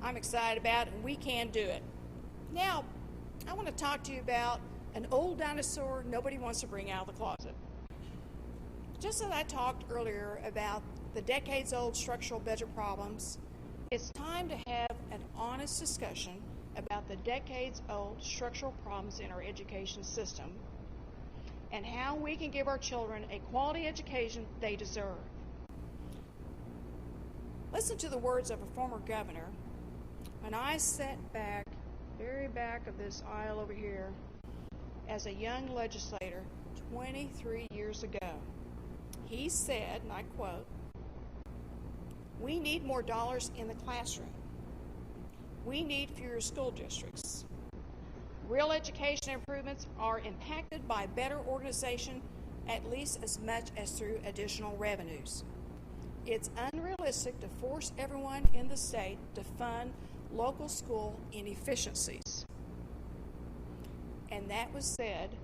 I'm excited about, and we can do it. Now, I want to talk to you about an old dinosaur nobody wants to bring out of the closet. Just as I talked earlier about the decades-old structural budget problems, it's time to have an honest discussion about the decades-old structural problems in our education system and how we can give our children a quality education they deserve. Listen to the words of a former governor. When I sat back, very back of this aisle over here, as a young legislator 23 years ago, he said, and I quote, "We need more dollars in the classroom. We need fewer school districts. Real education improvements are impacted by better organization at least as much as through additional revenues. It's unrealistic to force everyone in the state to fund local school inefficiencies." And that was said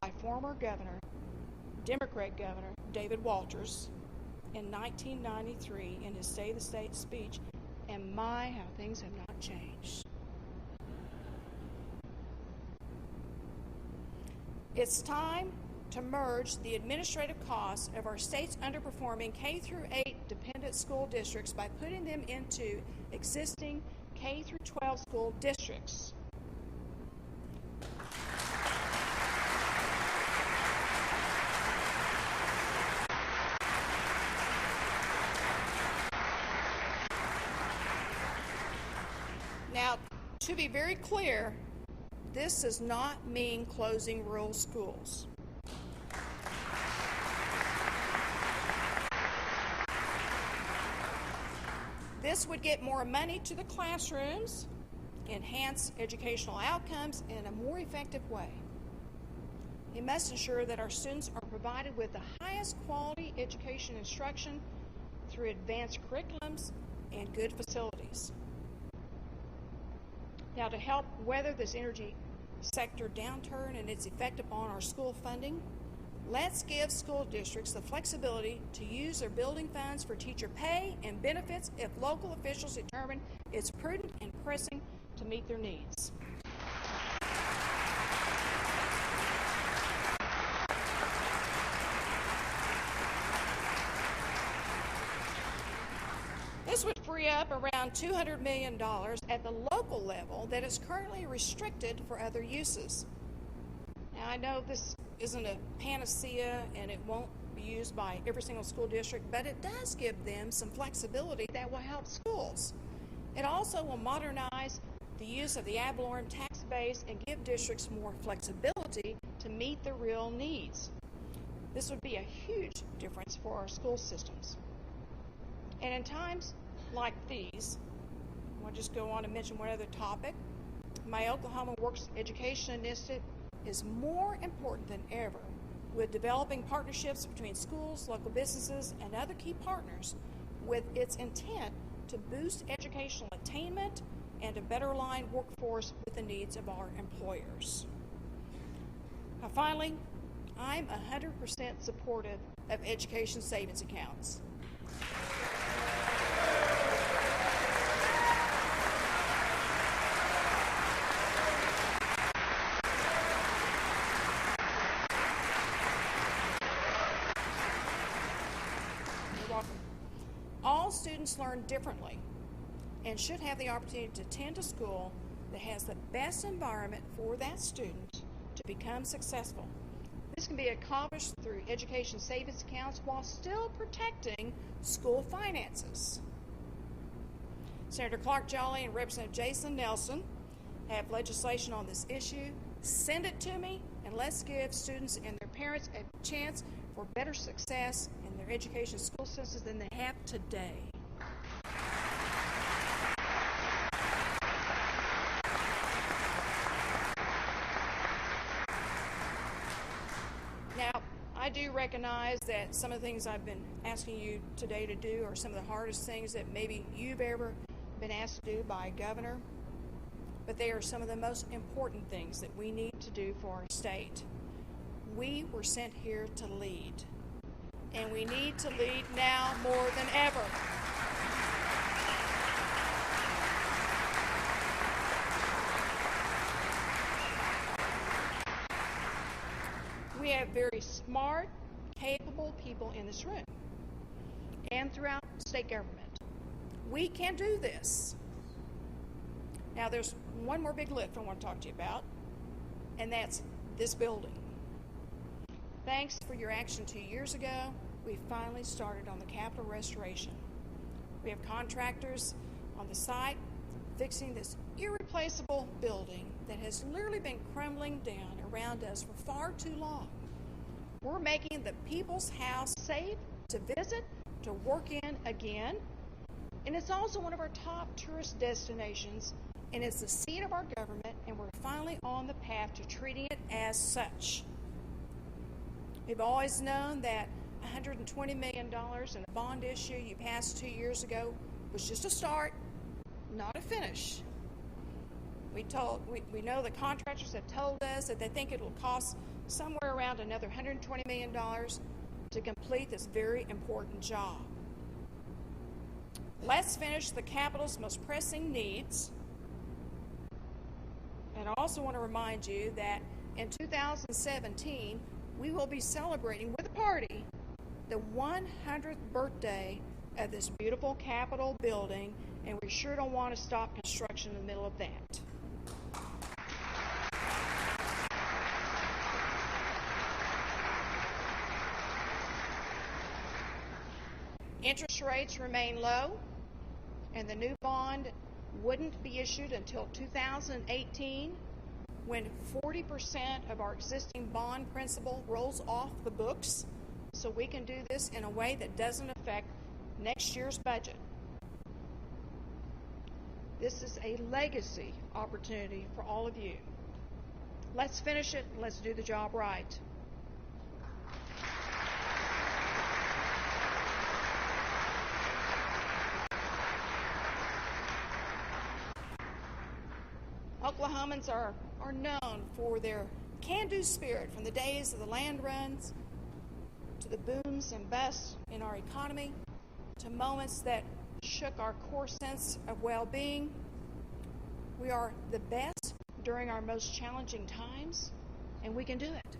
by former governor, Democrat Governor David Walters in 1993 in his State of the State speech, and my, how things have not changed. It's time to merge the administrative costs of our state's underperforming K-8 dependent school districts by putting them into existing K-12 school districts. Now, to be very clear, this does not mean closing rural schools. This would get more money to the classrooms, enhance educational outcomes in a more effective way. It must ensure that our students are provided with the highest quality education instruction through advanced curriculums and good facilities. Now, to help weather this energy sector downturn and its effect upon our school funding, let's give school districts the flexibility to use their building funds for teacher pay and benefits if local officials determine it's prudent and pressing to meet their needs. This would free up around $200 million at the local level that is currently restricted for other uses. Now, I know this isn't a panacea and it won't be used by every single school district, but it does give them some flexibility that will help schools. It also will modernize the use of the ad valorem tax base and give districts more flexibility to meet their real needs. This would be a huge difference for our school systems. And in times like these, I'll just go on and mention one other topic. My Oklahoma Works Education Initiative is more important than ever with developing partnerships between schools, local businesses, and other key partners with its intent to boost educational attainment and to better align workforce with the needs of our employers. Now, finally, I'm 100% supportive of education savings accounts. All students learn differently and should have the opportunity to attend a school that has the best environment for that student to become successful. This can be accomplished through education savings accounts while still protecting school finances. Senator Clark Jolly and Representative Jason Nelson have legislation on this issue. Send it to me, and let's give students and their parents a chance for better success in their education school systems than they have today. Now, I do recognize that some of the things I've been asking you today to do are some of the hardest things that maybe you've ever been asked to do by a governor, but they are some of the most important things that we need to do for our state. We were sent here to lead, and we need to lead now more than ever. we have very smart, capable people in this room and throughout state government. We can do this. Now, there's one more big lift I want to talk to you about, and that's this building. Thanks for your action 2 years ago, we finally started on the Capitol restoration. We have contractors on the site fixing this irreplaceable building that has literally been crumbling down around us for far too long. We're making the People's House safe to visit, to work in again, and it's also one of our top tourist destinations, and it's the seat of our government, and we're finally on the path to treating it as such. We've always known that $120 million in a bond issue you passed 2 years ago was just a start, not a finish. We know the contractors have told us that they think it will cost somewhere around another $120 million to complete this very important job. Let's finish the Capitol's most pressing needs. And I also want to remind you that in 2017, we will be celebrating with a party the 100th birthday of this beautiful Capitol building, and we sure don't want to stop construction in the middle of that. Interest rates remain low, and the new bond wouldn't be issued until 2018, when 40% of our existing bond principal rolls off the books, so we can do this in a way that doesn't affect next year's budget. This is a legacy opportunity for all of you. Let's finish it and let's do the job right. Oklahomans are known for their can-do spirit, from the days of the land runs to the booms and busts in our economy to moments that shook our core sense of well-being. We are the best during our most challenging times, and we can do it.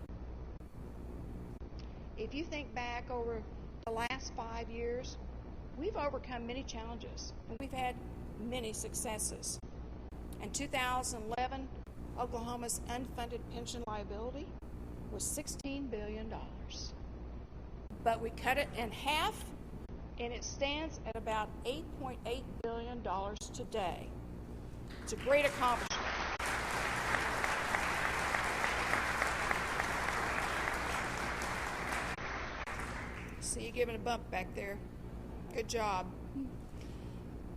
If you think back over the last 5 years, we've overcome many challenges, and we've had many successes. In 2011, Oklahoma's unfunded pension liability was $16 billion. But we cut it in half, and it stands at about $8.8 billion today. It's a great accomplishment. See you giving a bump back there. Good job.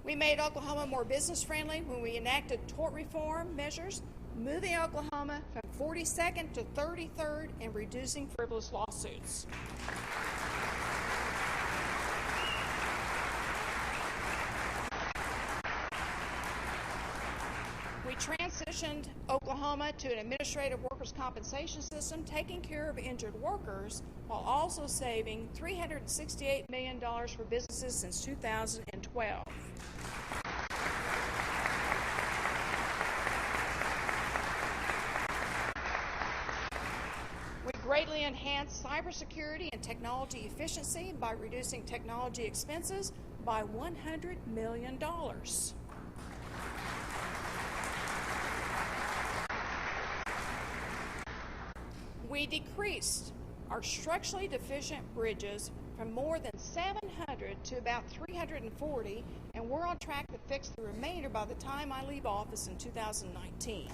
We made Oklahoma more business-friendly when we enacted tort reform measures, moving Oklahoma from 42nd to 33rd and reducing frivolous lawsuits. We transitioned Oklahoma to an administrative workers' compensation system, taking care of injured workers while also saving $368 million for businesses since 2012. We greatly enhanced cybersecurity and technology efficiency by reducing technology expenses by $100 million. We decreased our structurally deficient bridges from more than 700 to about 340, and we're on track to fix the remainder by the time I leave office in 2019.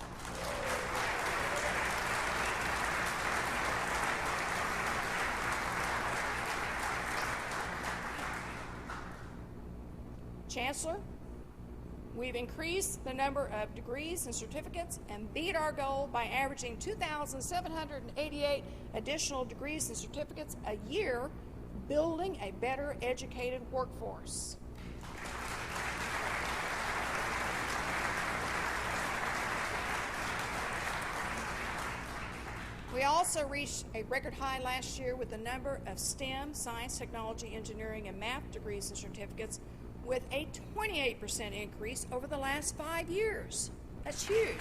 Chancellor, we've increased the number of degrees and certificates and beat our goal by averaging 2,788 additional degrees and certificates a year, building a better educated workforce. We also reached a record high last year with the number of STEM, science, technology, engineering, and math degrees and certificates, with a 28% increase over the last 5 years. That's huge.